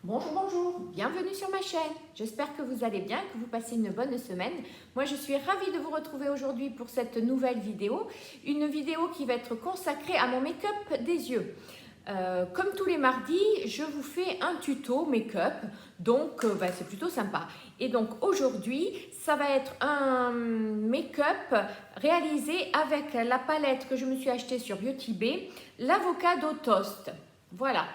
Bonjour, bonjour, bienvenue sur ma chaîne. J'espère que vous allez bien, que vous passez une bonne semaine. Moi, je suis ravie de vous retrouver aujourd'hui pour cette nouvelle vidéo. Une vidéo qui va être consacrée à mon make-up des yeux. Comme tous les mardis, je vous fais un tuto make-up, donc c'est plutôt sympa. Et donc aujourd'hui, ça va être un make-up réalisé avec la palette que je me suis achetée sur Beauty Bay, l'Avocado Toast. Voilà,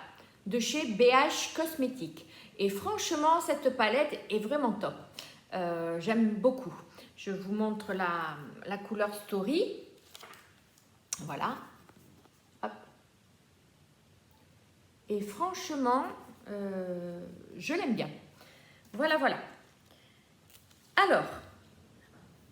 de chez BH Cosmétiques. Et franchement, cette palette est vraiment top. J'aime beaucoup. Je vous montre la couleur Story. Voilà. Hop. Et franchement, je l'aime bien. Voilà, voilà. Alors,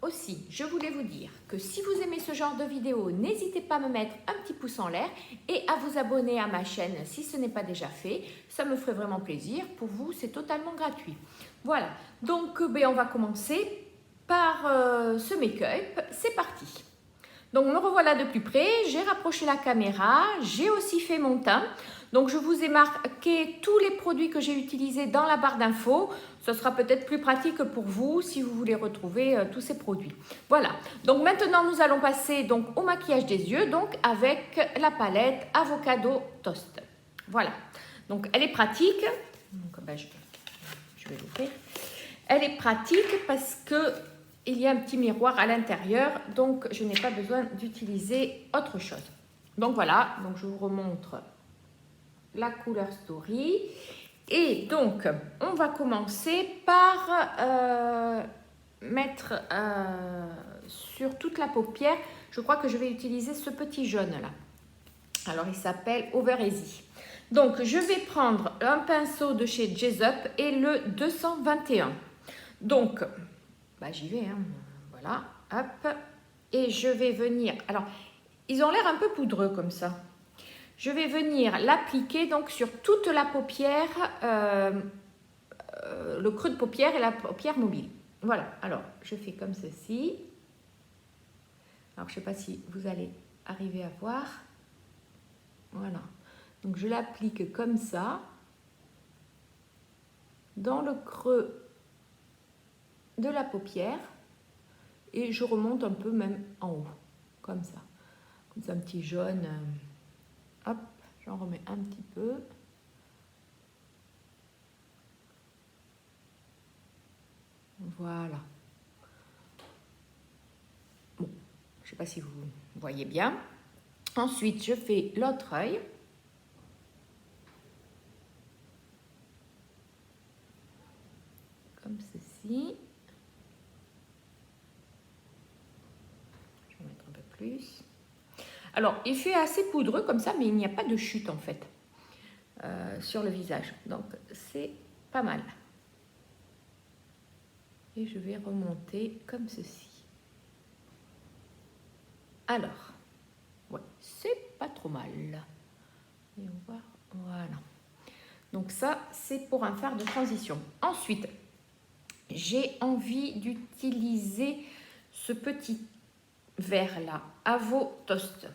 aussi, je voulais vous dire que si vous aimez ce genre de vidéo, n'hésitez pas à me mettre un petit pouce en l'air et à vous abonner à ma chaîne si ce n'est pas déjà fait. Ça me ferait vraiment plaisir. Pour vous, c'est totalement gratuit. Voilà, donc on va commencer par ce make-up. C'est parti. Donc me revoilà de plus près, j'ai rapproché la caméra, j'ai aussi fait mon teint. Donc je vous ai marqué tous les produits que j'ai utilisés dans la barre d'infos. Ce sera peut-être plus pratique pour vous si vous voulez retrouver tous ces produits. Voilà, donc maintenant nous allons passer donc au maquillage des yeux, donc avec la palette Avocado Toast. Voilà, donc elle est pratique. Donc, je vais l'ouvrir. Elle est pratique parce que il y a un petit miroir à l'intérieur, donc je n'ai pas besoin d'utiliser autre chose. Donc voilà, donc je vous remontre la couleur Story. Et donc, on va commencer par mettre sur toute la paupière, je crois que je vais utiliser ce petit jaune là. Alors, il s'appelle Over Easy. Donc, je vais prendre un pinceau de chez Jessup et le 221. Donc, j'y vais, hein. Voilà, hop. Et je vais venir, alors, ils ont l'air un peu poudreux comme ça. Je vais venir l'appliquer donc sur toute la paupière, le creux de paupière et la paupière mobile. Voilà, alors je fais comme ceci. Alors je ne sais pas si vous allez arriver à voir. Voilà, donc je l'applique comme ça, dans le creux de la paupière. Et je remonte un peu même en haut, comme ça. Comme ça, un petit jaune. Hop, j'en remets un petit peu. Voilà. Bon, je ne sais pas si vous voyez bien. Ensuite, je fais l'autre œil. Comme ceci. Je vais mettre un peu plus. Alors, il fait assez poudreux comme ça, mais il n'y a pas de chute en fait sur le visage. Donc, c'est pas mal. Et je vais remonter comme ceci. Alors, ouais, c'est pas trop mal. Et on va, voilà. Donc ça, c'est pour un fard de transition. Ensuite, j'ai envie d'utiliser ce petit verre là, Avo Toast.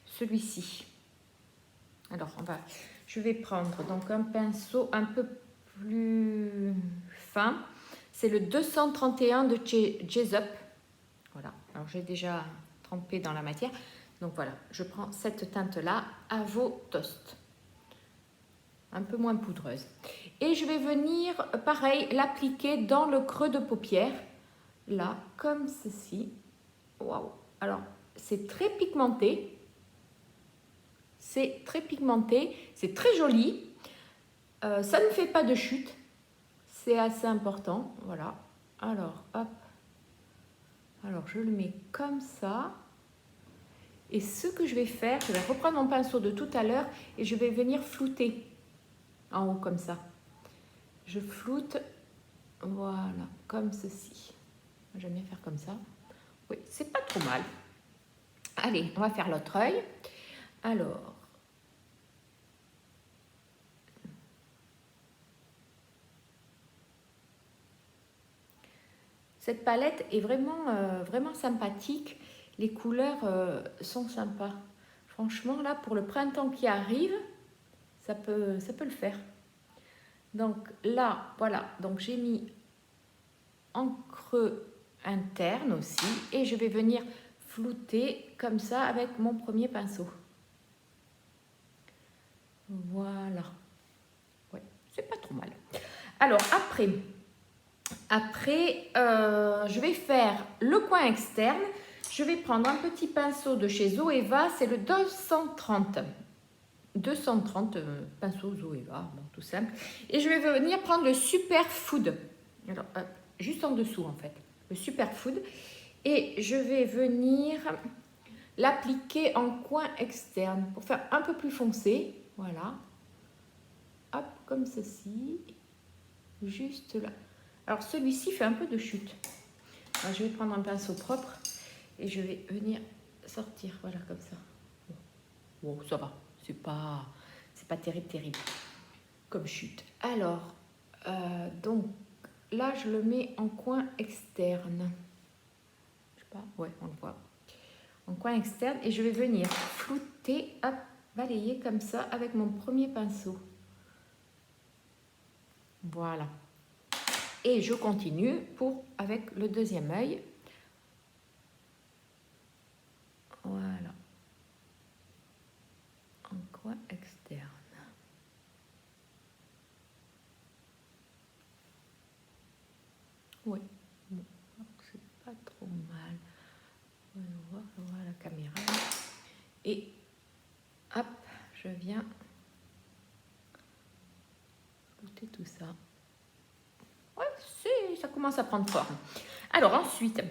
Celui-ci. Alors, je vais prendre donc un pinceau un peu plus fin. C'est le 231 de chez Jessup. Voilà, alors j'ai déjà trempé dans la matière. Donc voilà, je prends cette teinte-là, Avo Toast. Un peu moins poudreuse. Et je vais venir, pareil, l'appliquer dans le creux de paupière. Là, comme ceci. Waouh! Alors, c'est très pigmenté. C'est très pigmenté. C'est très joli. Ça ne fait pas de chute. C'est assez important. Voilà. Alors, hop. Alors, je le mets comme ça. Et ce que je vais faire, je vais reprendre mon pinceau de tout à l'heure et je vais venir flouter en haut comme ça. Je floute, voilà, comme ceci. J'aime bien faire comme ça. Oui, c'est pas trop mal. Allez, on va faire l'autre œil. Alors, cette palette est vraiment sympathique. Les couleurs sont sympas. Franchement, là, pour le printemps qui arrive, ça peut le faire. Donc là, voilà, donc j'ai mis en creux interne aussi et je vais venir flouter comme ça avec mon premier pinceau. Voilà. Ouais, c'est pas trop mal. Alors après je vais faire le coin externe. Je vais prendre un petit pinceau de chez Zoeva, c'est le 230. 230 pinceaux Zoeva, bon, tout simple. Et je vais venir prendre le Superfood. Alors, juste en dessous en fait, le Superfood. Et je vais venir l'appliquer en coin externe pour faire un peu plus foncé. Voilà. Hop, comme ceci. Juste là. Alors celui-ci fait un peu de chute. Alors, je vais prendre un pinceau propre et je vais venir sortir. Voilà, comme ça. Bon, ça va. C'est pas terrible comme chute. Alors, donc là, je le mets en coin externe. Je sais pas, ouais, on le voit. En coin externe et je vais venir flouter, hop, balayer comme ça avec mon premier pinceau. Voilà. Et je continue avec le deuxième œil. Voilà. En coin externe. Oui, bon, c'est pas trop mal. On voit la caméra. Et hop, je viens flouter tout ça. Ouais, ça commence à prendre forme. Alors ensuite,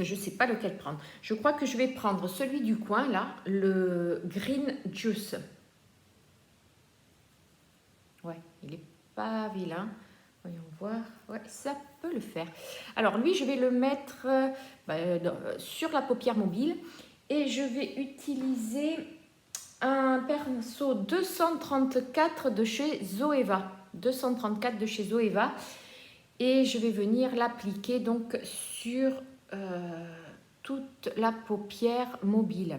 je ne sais pas lequel prendre. Je crois que je vais prendre celui du coin, là, le Green Juice. Ouais, il n'est pas vilain. Voyons voir. Ouais, ça peut le faire. Alors lui, je vais le mettre sur la paupière mobile. Et je vais utiliser un pinceau 234 de chez Zoeva. 234 de chez Zoeva. Et je vais venir l'appliquer donc sur toute la paupière mobile.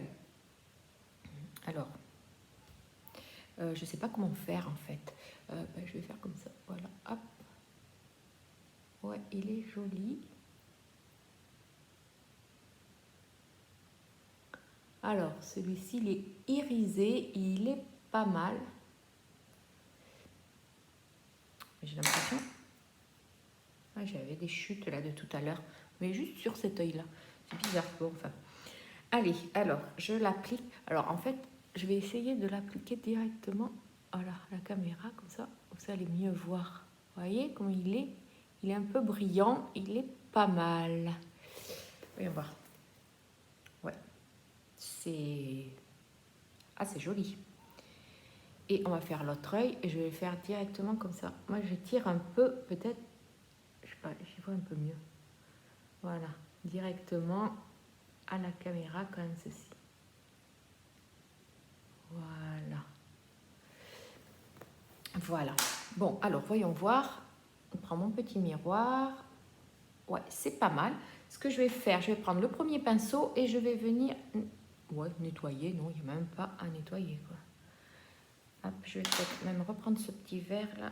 Alors, je ne sais pas comment faire en fait. Je vais faire comme ça. Voilà, hop. Ouais, il est joli. Alors, celui-ci, il est irisé. Il est pas mal. J'ai l'impression... Ah, j'avais des chutes là de tout à l'heure. Mais juste sur cet œil-là. C'est bizarre. Bon, enfin... Allez, alors, je l'applique. Alors, en fait, je vais essayer de l'appliquer directement à la caméra, comme ça vous allez mieux voir. Vous voyez comment il est? Il est un peu brillant, il est pas mal. Voyons voir. Ouais, c'est assez joli. Et on va faire l'autre œil et je vais le faire directement comme ça. Moi, je tire un peu, peut-être, je sais pas, j'y vois un peu mieux. Voilà, directement à la caméra comme ceci. Voilà. Voilà. Bon, alors, voyons voir. On prend mon petit miroir. Ouais, c'est pas mal. Ce que je vais faire, je vais prendre le premier pinceau et je vais venir... Ouais, nettoyer. Non, il n'y a même pas à nettoyer, quoi. Hop, je vais peut-être même reprendre ce petit verre, là.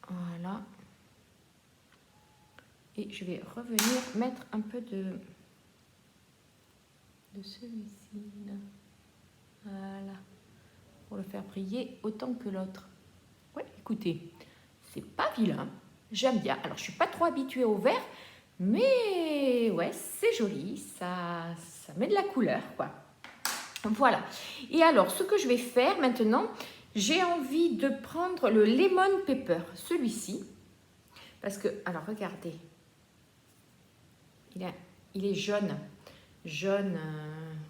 Voilà. Et je vais revenir mettre un peu de celui-ci, là. Voilà. Pour le faire briller autant que l'autre. Ouais, écoutez, c'est pas vilain. J'aime bien. Alors, je suis pas trop habituée au vert, mais ouais, c'est joli. Ça met de la couleur, quoi. Voilà. Et alors, ce que je vais faire maintenant, j'ai envie de prendre le Lemon Pepper, celui-ci. Parce que, alors, regardez. Il est jaune. Jaune,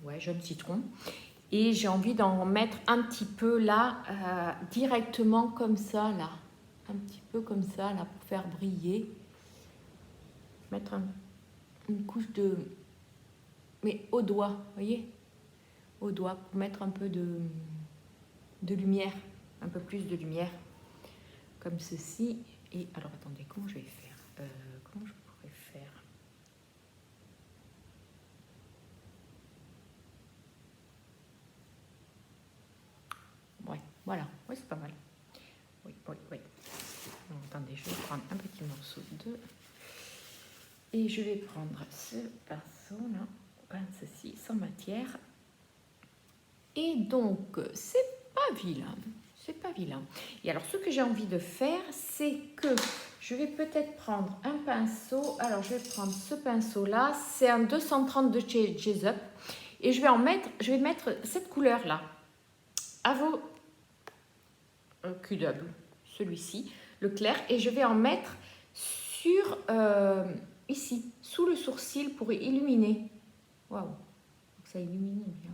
ouais, jaune citron. Et j'ai envie d'en mettre un petit peu là, directement comme ça, là. Un petit peu comme ça, là, pour faire briller. Mettre une couche de... Mais au doigt, vous voyez? Au doigt, pour mettre un peu de lumière. Un peu plus de lumière. Comme ceci. Et alors, attendez, comment je vais faire? Comment je pourrais faire? Voilà, oui, c'est pas mal. Oui, oui, oui. Bon, attendez, je vais prendre un petit morceau de... Et je vais prendre ce pinceau là, ceci, sans matière. Et donc, c'est pas vilain. C'est pas vilain. Et alors, ce que j'ai envie de faire, c'est que je vais peut-être prendre un pinceau. Alors, je vais prendre ce pinceau-là. C'est un 230 de chez Jessup. Et je vais mettre cette couleur-là à vos QW, celui-ci, le clair. Et je vais en mettre sur, ici, sous le sourcil pour illuminer. Waouh, ça illumine bien.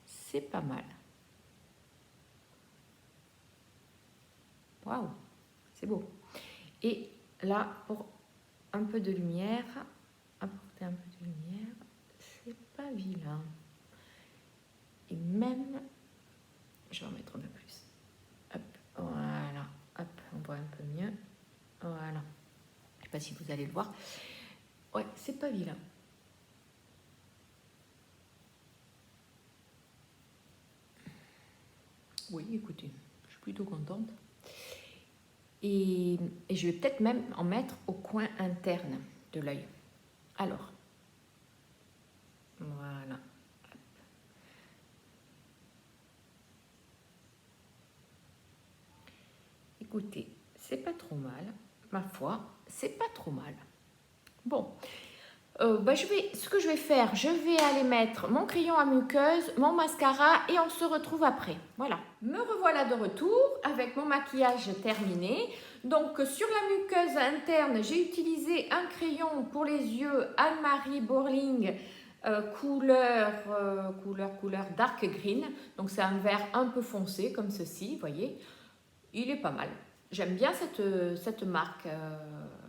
C'est pas mal. Waouh, c'est beau. Et là, pour un peu de lumière, apporter un peu de lumière, c'est pas vilain. Et même, je vais en mettre un peu plus. Hop, voilà, hop, on voit un peu mieux. Voilà. Je sais pas si vous allez le voir. Ouais, c'est pas vilain. Oui, écoutez, je suis plutôt contente. Et je vais peut-être même en mettre au coin interne de l'œil. Alors, voilà. Écoutez, c'est pas trop mal. Ma foi, c'est pas trop mal. Bon, ce que je vais faire, je vais aller mettre mon crayon à muqueuse, mon mascara et on se retrouve après. Voilà, me revoilà de retour avec mon maquillage terminé. Donc sur la muqueuse interne, j'ai utilisé un crayon pour les yeux Anne-Marie Borling couleur dark green. Donc c'est un vert un peu foncé comme ceci, vous voyez. Il est pas mal. J'aime bien cette marque.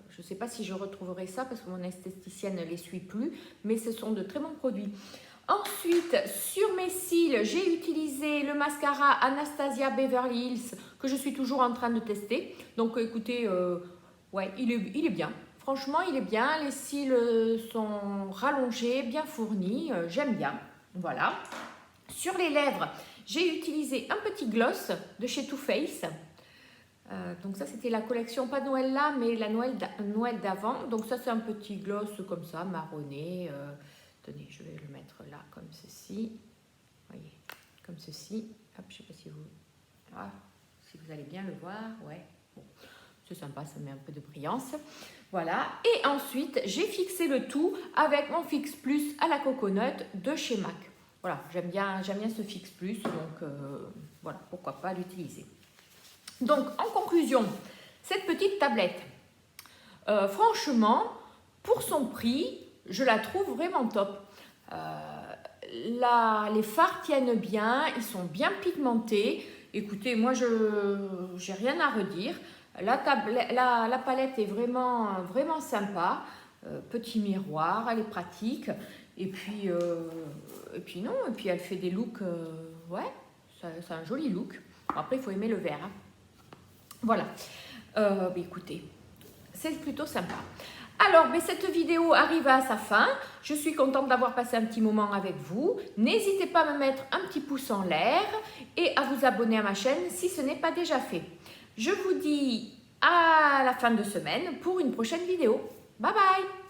Je ne sais pas si je retrouverai ça parce que mon esthéticienne ne les suit plus, mais ce sont de très bons produits. Ensuite, sur mes cils, j'ai utilisé le mascara Anastasia Beverly Hills que je suis toujours en train de tester. Donc écoutez, ouais, il est bien. Franchement, il est bien. Les cils sont rallongés, bien fournis. J'aime bien. Voilà. Sur les lèvres, j'ai utilisé un petit gloss de chez Too Faced. Donc ça c'était la collection, pas Noël là, mais la Noël d'avant. Donc ça c'est un petit gloss comme ça, marronné. Tenez, je vais le mettre là comme ceci. Vous voyez, comme ceci. Hop, je sais pas si vous allez bien le voir. Ouais, bon, c'est sympa, ça met un peu de brillance. Voilà, et ensuite j'ai fixé le tout avec mon Fix Plus à la coconut de chez MAC. Voilà, j'aime bien ce Fix Plus, donc voilà, pourquoi pas l'utiliser. Donc, en conclusion, cette petite tablette, franchement, pour son prix, je la trouve vraiment top. Les fards tiennent bien, ils sont bien pigmentés. Écoutez, moi, je n'ai rien à redire. La palette est vraiment, vraiment sympa. Petit miroir, elle est pratique. Et puis elle fait des looks, ouais, c'est un joli look. Après, il faut aimer le vert, hein. Voilà, écoutez, c'est plutôt sympa. Alors, cette vidéo arrive à sa fin. Je suis contente d'avoir passé un petit moment avec vous. N'hésitez pas à me mettre un petit pouce en l'air et à vous abonner à ma chaîne si ce n'est pas déjà fait. Je vous dis à la fin de semaine pour une prochaine vidéo. Bye bye!